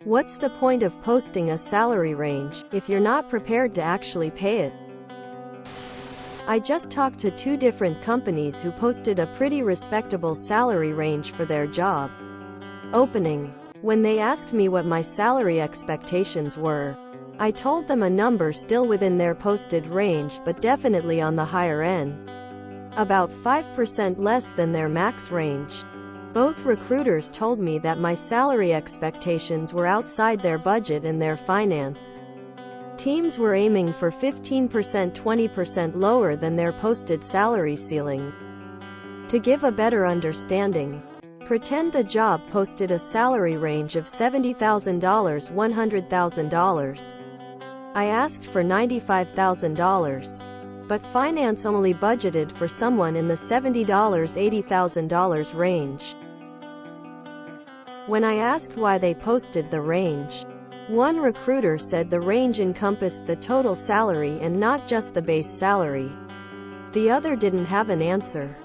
What's the point of posting a salary range if you're not prepared to actually pay it? I just talked to 2 different companies who posted a pretty respectable salary range for their job opening. When they asked me what my salary expectations were, I told them a number still within their posted range but definitely on the higher end. About 5% less than their max range. Both recruiters told me that my salary expectations were outside their budget and their finance teams were aiming for 15%, 20% lower than their posted salary ceiling. To give a better understanding, pretend the job posted a salary range of $70,000, $100,000. I asked for $95,000. But finance only budgeted for someone in the $70,000, $80,000 range. When I asked why they posted the range, one recruiter said the range encompassed the total salary and not just the base salary. The other didn't have an answer.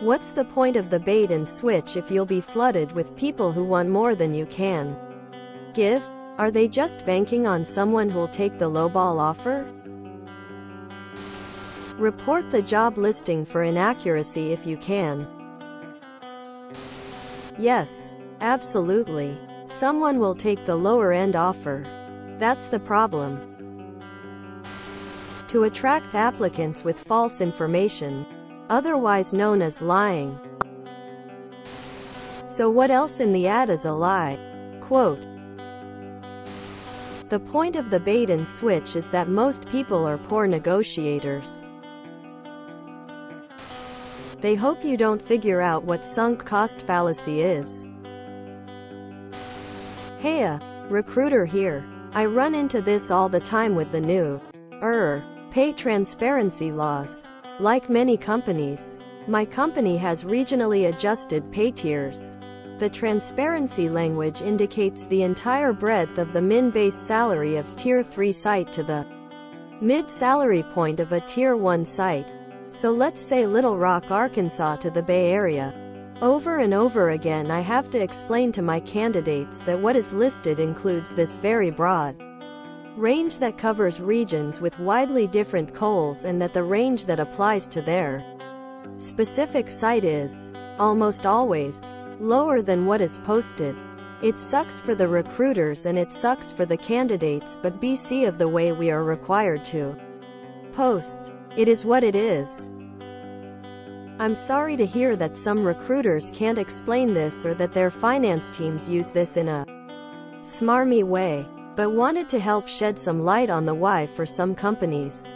What's the point of the bait and switch if you'll be flooded with people who want more than you can give? Are they just banking on someone who'll take the lowball offer? Report the job listing for inaccuracy if you can. Yes, absolutely. Someone will take the lower-end offer. That's the problem. To attract applicants with false information, otherwise known as lying. So what else in the ad is a lie? Quote, "The point of the bait and switch is that most people are poor negotiators. They hope you don't figure out what sunk cost fallacy is." Hey, recruiter here. I run into this all the time with the new pay transparency laws. Like many companies, my company has regionally adjusted pay tiers. The transparency language indicates the entire breadth of the min base salary of Tier 3 site to the mid salary point of a Tier 1 site. So let's say Little Rock, Arkansas to the Bay Area. Over and over again I have to explain to my candidates that what is listed includes this very broad range that covers regions with widely different coals and that the range that applies to their specific site is, almost always, lower than what is posted. It sucks for the recruiters and it sucks for the candidates, but BC of the way we are required to post. It is what it is. I'm sorry to hear that some recruiters can't explain this or that their finance teams use this in a smarmy way, but wanted to help shed some light on the why for some companies.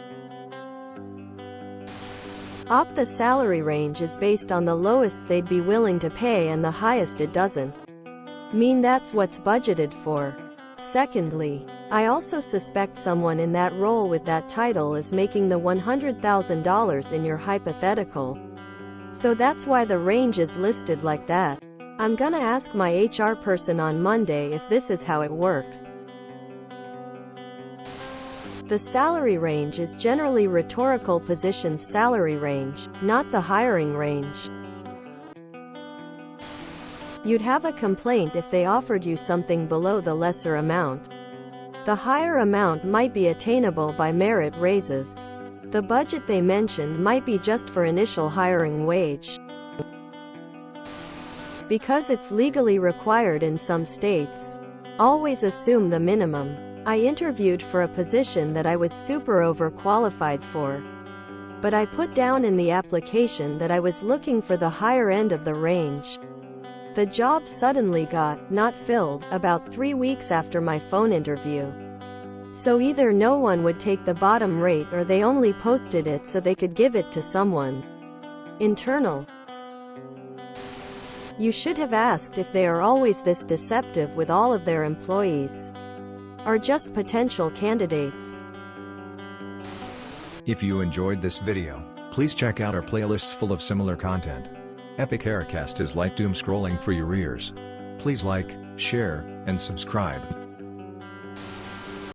The salary range is based on the lowest they'd be willing to pay and the highest it doesn't mean that's what's budgeted for. Secondly, I also suspect someone in that role with that title is making the $100,000 in your hypothetical. So that's why the range is listed like that. I'm gonna ask my HR person on Monday if this is how it works. The salary range is generally rhetorical position's salary range, not the hiring range. You'd have a complaint if they offered you something below the lesser amount. The higher amount might be attainable by merit raises. The budget they mentioned might be just for initial hiring wage. Because it's legally required in some states. Always assume the minimum. I interviewed for a position that I was super overqualified for. But I put down in the application that I was looking for the higher end of the range. The job suddenly got not filled about 3 weeks after my phone interview. So either no one would take the bottom rate or they only posted it so they could give it to someone internal. You should have asked if they are always this deceptive with all of their employees. Or just potential candidates. If you enjoyed this video, please check out our playlists full of similar content. Epic Aircast is like doom scrolling for your ears. Please like, share, and subscribe.